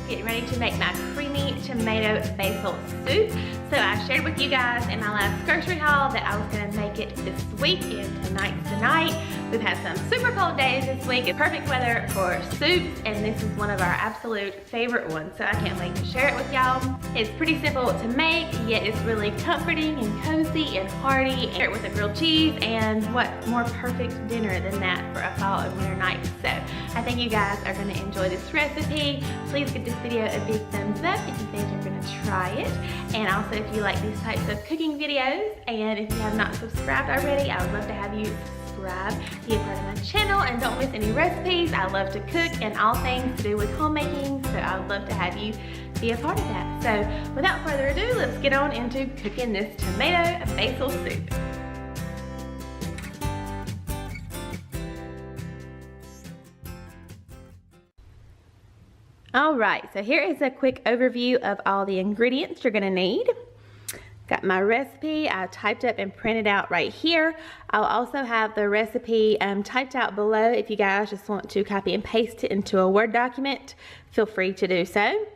getting ready to make my creamy tomato basil soup. So I shared with you guys in my last grocery haul that I was gonna make it this week, and tonight's the night. We've had some super cold days this week. It's perfect weather for soups, and this is one of our absolute favorite ones. So I can't wait to share it with y'all. It's pretty simple to make, yet it's really comforting and cozy and hearty. Share it with a grilled cheese, and what more perfect dinner than that for a fall and winter night. So I think you guys are gonna enjoy this recipe. Please give this video a big thumbs up if you think you're gonna try it. And also if you like these types of cooking videos, and if you have not subscribed already, I would love to have you subscribe, be a part of my channel, and don't miss any recipes. I love to cook and all things to do with homemaking, so I would love to have you be a part of that. So without further ado, let's get on into cooking this tomato basil soup. Alright, so here is a quick overview of all the ingredients you're gonna need. Got my recipe I typed up and printed out right here. I'll also have the recipe typed out below if you guys just want to copy and paste it into a Word document. Feel free to do so.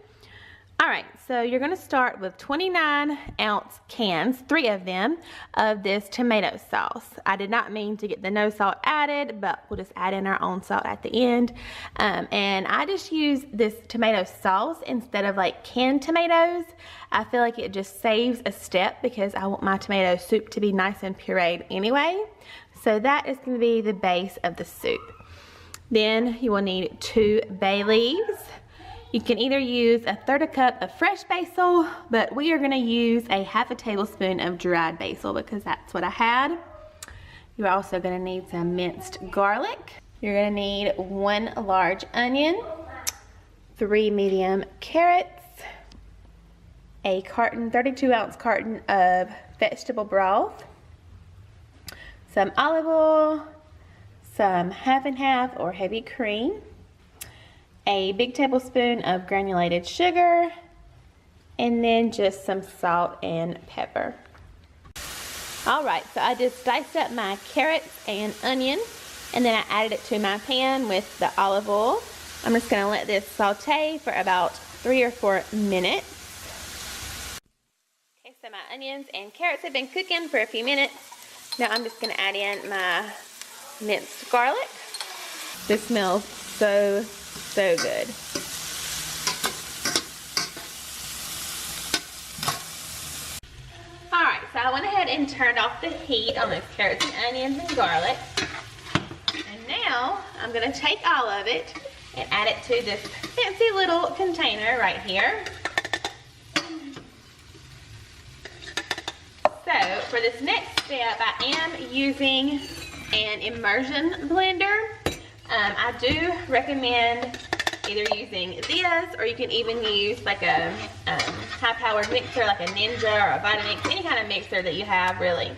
Alright, so you're going to start with 29-ounce cans, 3 of them, of this tomato sauce. I did not mean to get the no salt added, but we'll just add in our own salt at the end. And I just use this tomato sauce instead of like canned tomatoes. I feel like it just saves a step because I want my tomato soup to be nice and pureed anyway. So that is going to be the base of the soup. Then you will need 2 bay leaves. You can either use a 1/3 cup of fresh basil, but we are going to use a 1/2 tablespoon of dried basil because that's what I had. You're also going to need some minced garlic. You're going to need 1 large onion, 3 medium carrots, a 32-ounce carton of vegetable broth, some olive oil, some half and half or heavy cream, a big tablespoon of granulated sugar, and then just some salt and pepper. Alright, so I just diced up my carrots and onion, and then I added it to my pan with the olive oil. I'm just going to let this saute for about 3 or 4 minutes. Okay, so my onions and carrots have been cooking for a few minutes. Now I'm just going to add in my minced garlic. This smells so good. Alright, so I went ahead and turned off the heat on those carrots and onions and garlic. And now I'm going to take all of it and add it to this fancy little container right here. So for this next step, I am using an immersion blender. I do recommend either using this, or you can even use like a high-powered mixer like a Ninja or a Vitamix, any kind of mixer that you have really.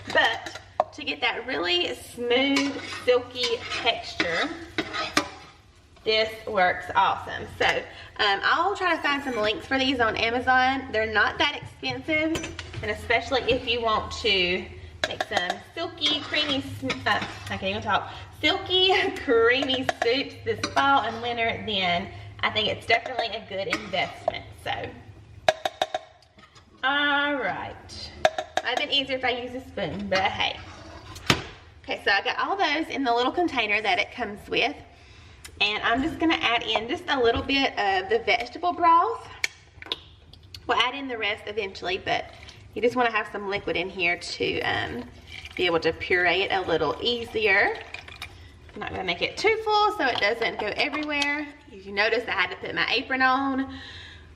But to get that really smooth, silky texture, this works awesome. So I'll try to find some links for these on Amazon. They're not that expensive, and especially if you want to make some silky, creamy, I can't even talk, silky, creamy soups this fall and winter, then I think it's definitely a good investment. So, alright. Might have been easier if I used a spoon, but hey. Okay, so I got all those in the little container that it comes with. And I'm just going to add in just a little bit of the vegetable broth. We'll add in the rest eventually, but you just want to have some liquid in here to be able to puree it a little easier. I'm not going to make it too full so it doesn't go everywhere. If you notice, I had to put my apron on.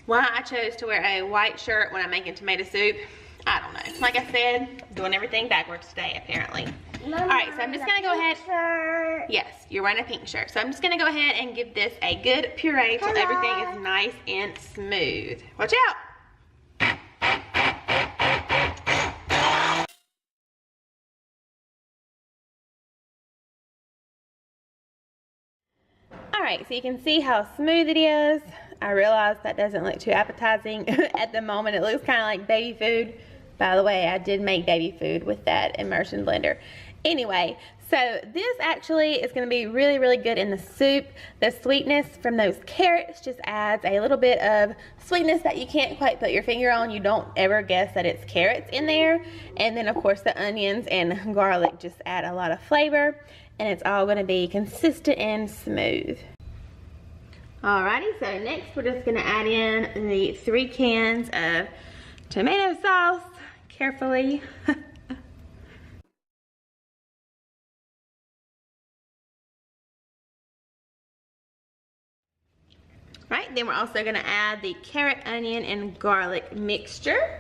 Why I chose to wear a white shirt when I'm making tomato soup, I don't know. Like I said, doing everything backwards today apparently. Alright, so I'm just going to go ahead. Yes, you're wearing a pink shirt. So I'm just going to go ahead and give this a good puree till everything is nice and smooth. Watch out! Alright, so you can see how smooth it is. I realize that doesn't look too appetizing at the moment. It looks kind of like baby food. By the way, I did make baby food with that immersion blender. Anyway, So this actually is going to be really, really good in the soup. The sweetness from those carrots just adds a little bit of sweetness that you can't quite put your finger on. You don't ever guess that it's carrots in there. And then of course the onions and garlic just add a lot of flavor. And it's all going to be consistent and smooth. Alrighty, so next we're just going to add in the 3 cans of tomato sauce carefully. Right, then we're also going to add the carrot, onion, and garlic mixture.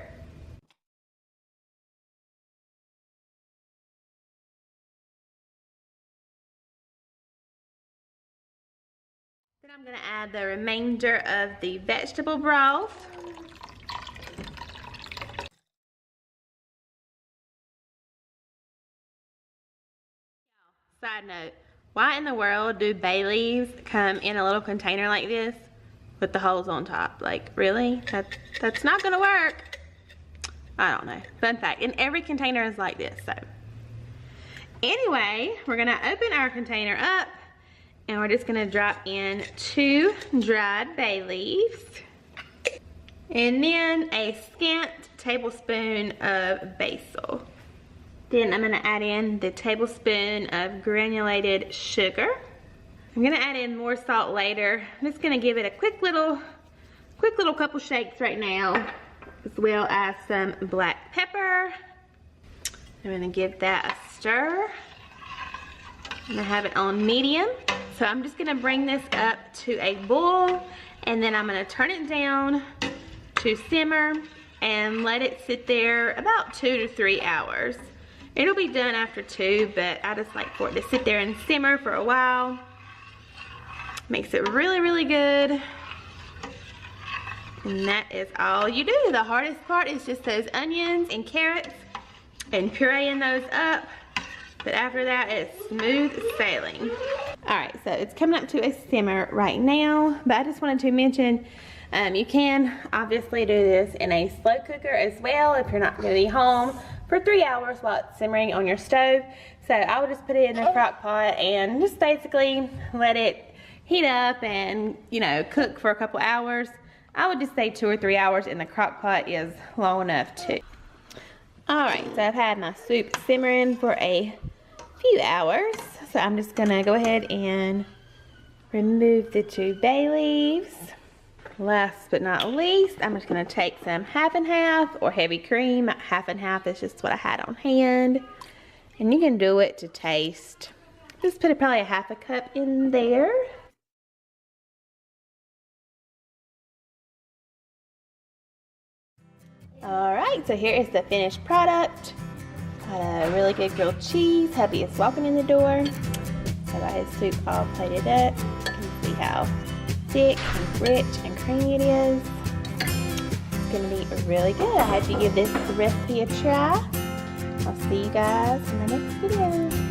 Then I'm going to add the remainder of the vegetable broth. Side note, why in the world do bay leaves come in a little container like this with the holes on top? Like, really? That's not gonna work. I don't know. Fun fact, and every container is like this. So anyway, we're gonna open our container up and we're just gonna drop in 2 dried bay leaves and then a scant tablespoon of basil. Then I'm gonna add in the tablespoon of granulated sugar. I'm gonna add in more salt later. I'm just gonna give it a quick little couple shakes right now, as well as some black pepper. I'm gonna give that a stir. I'm gonna have it on medium. So I'm just gonna bring this up to a boil, and then I'm gonna turn it down to simmer and let it sit there about 2 to 3 hours. It'll be done after 2, but I just like for it to sit there and simmer for a while. Makes it really, really good. And that is all you do. The hardest part is just those onions and carrots and pureeing those up. But after that, it's smooth sailing. Alright, so it's coming up to a simmer right now. But I just wanted to mention, you can obviously do this in a slow cooker as well if you're not going to be home for 3 hours while it's simmering on your stove. So I would just put it in a crock pot and just basically let it heat up and, you know, cook for a couple hours. I would just say 2 or 3 hours in the crock pot is long enough too. Alright, so I've had my soup simmering for a few hours. So I'm just going to go ahead and remove the 2 bay leaves. Last but not least, I'm just going to take some half and half or heavy cream. Half and half is just what I had on hand. And you can do it to taste. Just put probably a half a cup in there. Alright, so here is the finished product. Got a really good grilled cheese. Hubby is walking in the door. So I got his soup all plated up. You can see how thick and rich and creamy it is. It's gonna be really good. I hope you give this recipe a try. I'll see you guys in the next video.